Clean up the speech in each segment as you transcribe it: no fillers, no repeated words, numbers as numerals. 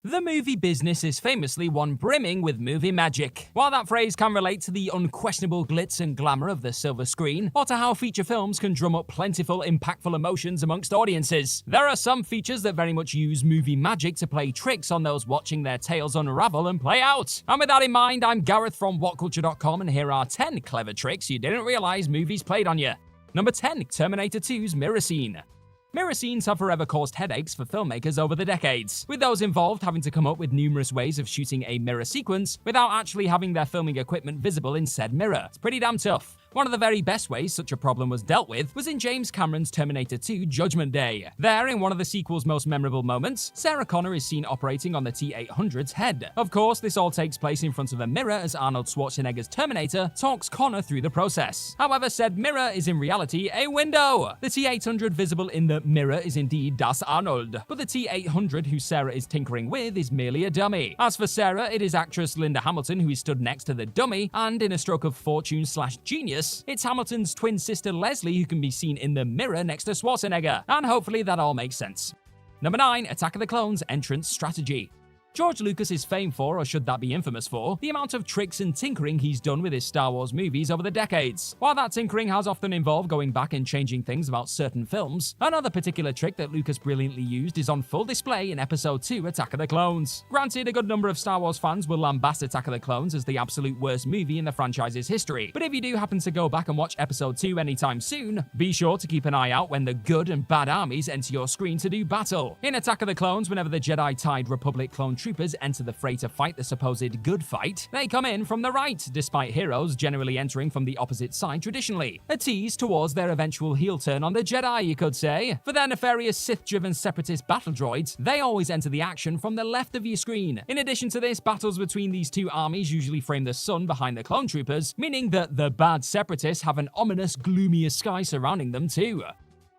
The movie business is famously one brimming with movie magic. While that phrase can relate to the unquestionable glitz and glamour of the silver screen, or to how feature films can drum up plentiful, impactful emotions amongst audiences, there are some features that very much use movie magic to play tricks on those watching their tales unravel and play out. And with that in mind, I'm Gareth from WhatCulture.com, and here are 10 clever tricks you didn't realize movies played on you. Number 10. Terminator 2's mirror scene. Mirror scenes have forever caused headaches for filmmakers over the decades, with those involved having to come up with numerous ways of shooting a mirror sequence without actually having their filming equipment visible in said mirror. It's pretty damn tough. One of the very best ways such a problem was dealt with was in James Cameron's Terminator 2 Judgment Day. There, in one of the sequel's most memorable moments, Sarah Connor is seen operating on the T-800's head. Of course, this all takes place in front of a mirror as Arnold Schwarzenegger's Terminator talks Connor through the process. However, said mirror is in reality a window. The T-800 visible in the mirror is indeed Das Arnold, but the T-800 who Sarah is tinkering with is merely a dummy. As for Sarah, it is actress Linda Hamilton who is stood next to the dummy, and in a stroke of fortune/genius, it's Hamilton's twin sister Leslie who can be seen in the mirror next to Schwarzenegger, and hopefully that all makes sense. Number 9. Attack of the Clones entrance strategy. George Lucas is famed for, or should that be infamous for, the amount of tricks and tinkering he's done with his Star Wars movies over the decades. While that tinkering has often involved going back and changing things about certain films, another particular trick that Lucas brilliantly used is on full display in Episode 2 Attack of the Clones. Granted, a good number of Star Wars fans will lambast Attack of the Clones as the absolute worst movie in the franchise's history, but if you do happen to go back and watch Episode 2 anytime soon, be sure to keep an eye out when the good and bad armies enter your screen to do battle. In Attack of the Clones, whenever the Jedi-tied Republic clone troopers enter the fray to fight the supposed good fight, they come in from the right, despite heroes generally entering from the opposite side traditionally. A tease towards their eventual heel turn on the Jedi, you could say. For their nefarious Sith-driven separatist battle droids, they always enter the action from the left of your screen. In addition to this, battles between these two armies usually frame the sun behind the clone troopers, meaning that the bad separatists have an ominous, gloomier sky surrounding them too.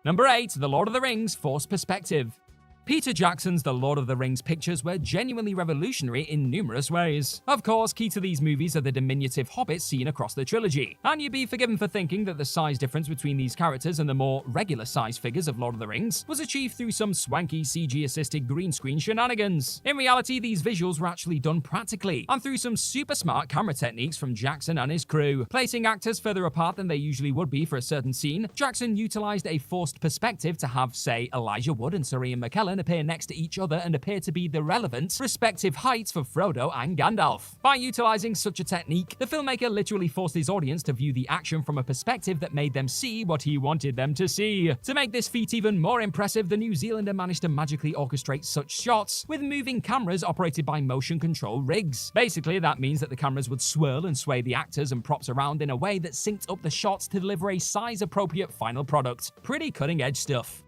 Number 8. The Lord of the Rings Forced Perspective. Peter Jackson's The Lord of the Rings pictures were genuinely revolutionary in numerous ways. Of course, key to these movies are the diminutive hobbits seen across the trilogy, and you'd be forgiven for thinking that the size difference between these characters and the more regular-sized figures of Lord of the Rings was achieved through some swanky CG-assisted green screen shenanigans. In reality, these visuals were actually done practically, and through some super smart camera techniques from Jackson and his crew. Placing actors further apart than they usually would be for a certain scene, Jackson utilized a forced perspective to have, say, Elijah Wood and Sir Ian McKellen appear next to each other and appear to be the relevant, respective heights for Frodo and Gandalf. By utilizing such a technique, the filmmaker literally forced his audience to view the action from a perspective that made them see what he wanted them to see. To make this feat even more impressive, the New Zealander managed to magically orchestrate such shots with moving cameras operated by motion control rigs. Basically, that means that the cameras would swirl and sway the actors and props around in a way that synced up the shots to deliver a size-appropriate final product. Pretty cutting-edge stuff.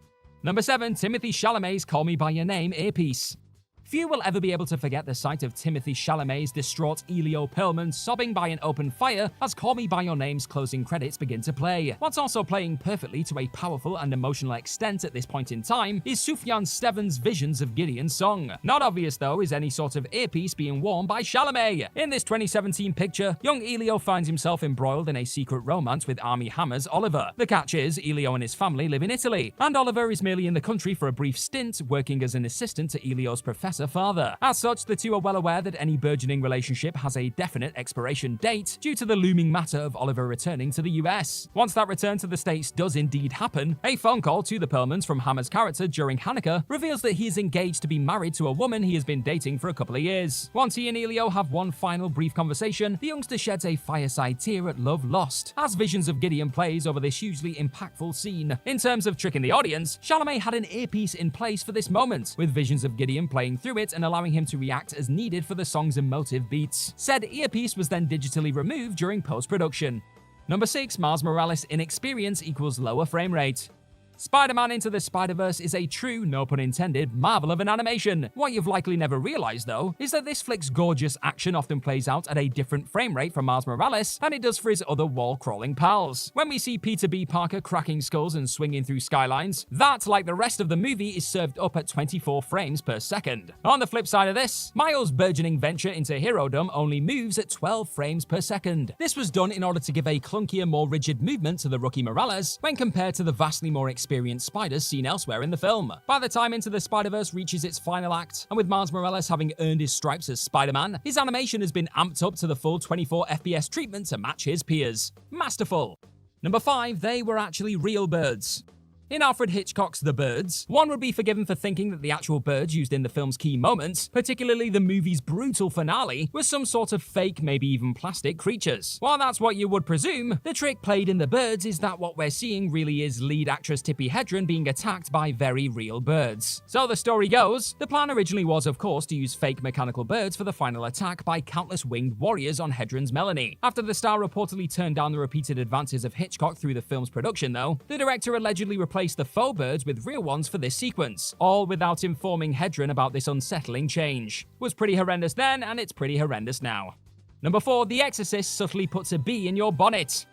Number 7. Timothée Chalamet's Call Me By Your Name earpiece. Few will ever be able to forget the sight of Timothée Chalamet's distraught Elio Perlman sobbing by an open fire as Call Me By Your Name's closing credits begin to play. What's also playing perfectly to a powerful and emotional extent at this point in time is Sufjan Steven's Visions of Gideon's song. Not obvious, though, is any sort of earpiece being worn by Chalamet. In this 2017 picture, young Elio finds himself embroiled in a secret romance with Armie Hammer's Oliver. The catch is, Elio and his family live in Italy, and Oliver is merely in the country for a brief stint, working as an assistant to Elio's professor father. As such, the two are well aware that any burgeoning relationship has a definite expiration date due to the looming matter of Oliver returning to the US. Once that return to the States does indeed happen, a phone call to the Perlmans from Hammer's character during Hanukkah reveals that he is engaged to be married to a woman he has been dating for a couple of years. Once he and Elio have one final brief conversation, the youngster sheds a fireside tear at love lost, as Visions of Gideon plays over this hugely impactful scene. In terms of tricking the audience, Chalamet had an earpiece in place for this moment, with Visions of Gideon playing through it and allowing him to react as needed for the song's emotive beats. Said earpiece was then digitally removed during post-production. Number 6. Miles Morales' inexperience equals lower frame rate. Spider-Man Into the Spider-Verse is a true, no pun intended, marvel of an animation. What you've likely never realized, though, is that this flick's gorgeous action often plays out at a different frame rate for Miles Morales than it does for his other wall-crawling pals. When we see Peter B. Parker cracking skulls and swinging through skylines, that, like the rest of the movie, is served up at 24 frames per second. On the flip side of this, Miles' burgeoning venture into herodom only moves at 12 frames per second. This was done in order to give a clunkier, more rigid movement to the rookie Morales when compared to the vastly more experienced spiders seen elsewhere in the film. By the time Into the Spider-Verse reaches its final act, and with Miles Morales having earned his stripes as Spider-Man, his animation has been amped up to the full 24 FPS treatment to match his peers. Masterful! Number 5, they were actually real birds. In Alfred Hitchcock's The Birds, one would be forgiven for thinking that the actual birds used in the film's key moments, particularly the movie's brutal finale, were some sort of fake, maybe even plastic creatures. While that's what you would presume, the trick played in The Birds is that what we're seeing really is lead actress Tippi Hedren being attacked by very real birds. So the story goes, the plan originally was, of course, to use fake mechanical birds for the final attack by countless winged warriors on Hedren's Melanie. After the star reportedly turned down the repeated advances of Hitchcock through the film's production, though, the director allegedly replaced the faux birds with real ones for this sequence, all without informing Hedren about this unsettling change. Was pretty horrendous then, and it's pretty horrendous now. Number 4, The Exorcist subtly puts a bee in your bonnet.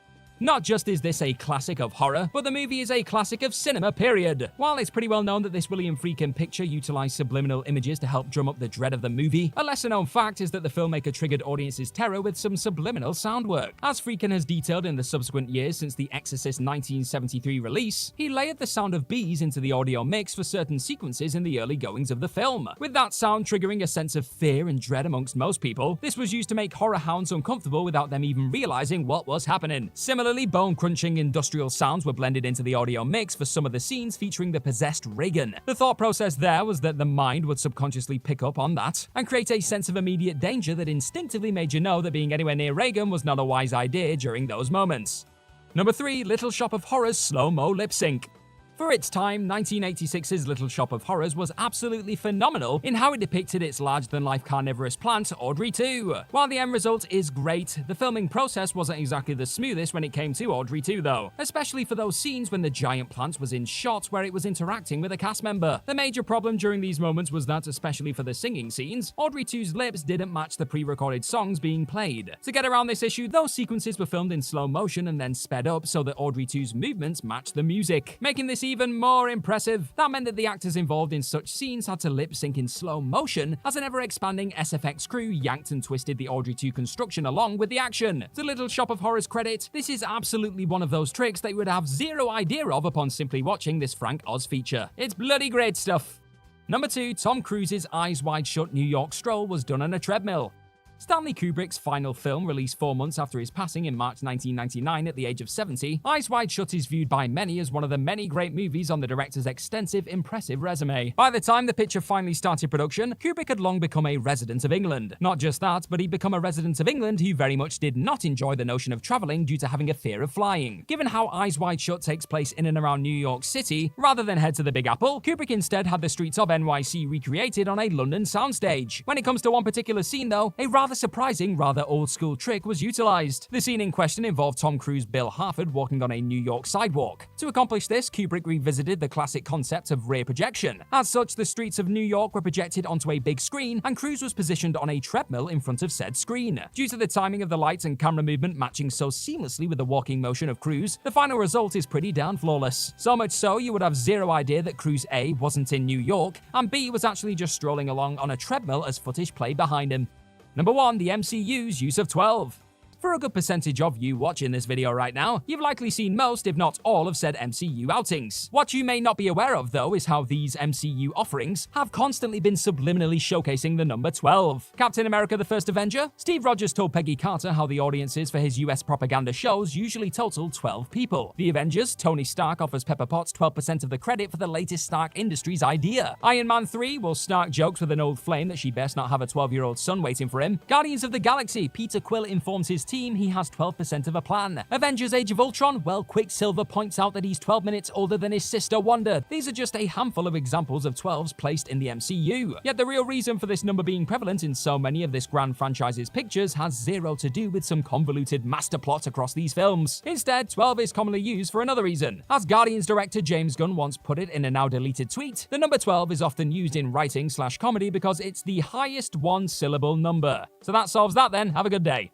Not just is this a classic of horror, but the movie is a classic of cinema, period. While it's pretty well known that this William Friedkin picture utilized subliminal images to help drum up the dread of the movie, a lesser-known fact is that the filmmaker triggered audiences' terror with some subliminal sound work. As Friedkin has detailed in the subsequent years since the Exorcist 1973 release, he layered the sound of bees into the audio mix for certain sequences in the early goings of the film. With that sound triggering a sense of fear and dread amongst most people, this was used to make horror hounds uncomfortable without them even realizing what was happening. Similarly, bone-crunching industrial sounds were blended into the audio mix for some of the scenes featuring the possessed Regan. The thought process there was that the mind would subconsciously pick up on that and create a sense of immediate danger that instinctively made you know that being anywhere near Regan was not a wise idea during those moments. Number 3, Little Shop of Horrors slow-mo lip sync. For its time, 1986's Little Shop of Horrors was absolutely phenomenal in how it depicted its larger-than-life carnivorous plant, Audrey 2. While the end result is great, the filming process wasn't exactly the smoothest when it came to Audrey 2 though, especially for those scenes when the giant plant was in shot where it was interacting with a cast member. The major problem during these moments was that, especially for the singing scenes, Audrey 2's lips didn't match the pre-recorded songs being played. To get around this issue, those sequences were filmed in slow motion and then sped up so that Audrey 2's movements matched the music, making this even more impressive. That meant that the actors involved in such scenes had to lip sync in slow motion as an ever-expanding SFX crew yanked and twisted the Audrey 2 construction along with the action. To Little Shop of Horrors' credit, this is absolutely one of those tricks that you would have zero idea of upon simply watching this Frank Oz feature. It's bloody great stuff. Number 2, Tom Cruise's Eyes Wide Shut New York stroll was done on a treadmill. Stanley Kubrick's final film, released 4 months after his passing in March 1999 at the age of 70, Eyes Wide Shut is viewed by many as one of the many great movies on the director's extensive, impressive resume. By the time the picture finally started production, Kubrick had long become a resident of England. Not just that, but he'd become a resident of England who very much did not enjoy the notion of traveling due to having a fear of flying. Given how Eyes Wide Shut takes place in and around New York City, rather than head to the Big Apple, Kubrick instead had the streets of NYC recreated on a London soundstage. When it comes to one particular scene though, a rather surprising, rather old-school trick was utilized. The scene in question involved Tom Cruise Bill Harford walking on a New York sidewalk. To accomplish this, Kubrick revisited the classic concept of rear projection. As such, the streets of New York were projected onto a big screen, and Cruise was positioned on a treadmill in front of said screen. Due to the timing of the lights and camera movement matching so seamlessly with the walking motion of Cruise, the final result is pretty darn flawless. So much so, you would have zero idea that Cruise A wasn't in New York, and B was actually just strolling along on a treadmill as footage played behind him. Number 1, the MCU's use of 12. For a good percentage of you watching this video right now, you've likely seen most, if not all, of said MCU outings. What you may not be aware of, though, is how these MCU offerings have constantly been subliminally showcasing the number 12. Captain America: The First Avenger? Steve Rogers told Peggy Carter how the audiences for his US propaganda shows usually total 12 people. The Avengers? Tony Stark offers Pepper Potts 12% of the credit for the latest Stark Industries idea. Iron Man 3? Well, Stark jokes with an old flame that she best not have a 12-year-old son waiting for him. Guardians of the Galaxy? Peter Quill informs his team he has 12% of a plan. Avengers: Age of Ultron? Well, Quicksilver points out that he's 12 minutes older than his sister Wanda. These are just a handful of examples of 12s placed in the MCU. Yet the real reason for this number being prevalent in so many of this grand franchise's pictures has zero to do with some convoluted master plot across these films. Instead, 12 is commonly used for another reason. As Guardians director James Gunn once put it in a now-deleted tweet, the number 12 is often used in writing/comedy because it's the highest one-syllable number. So that solves that then. Have a good day.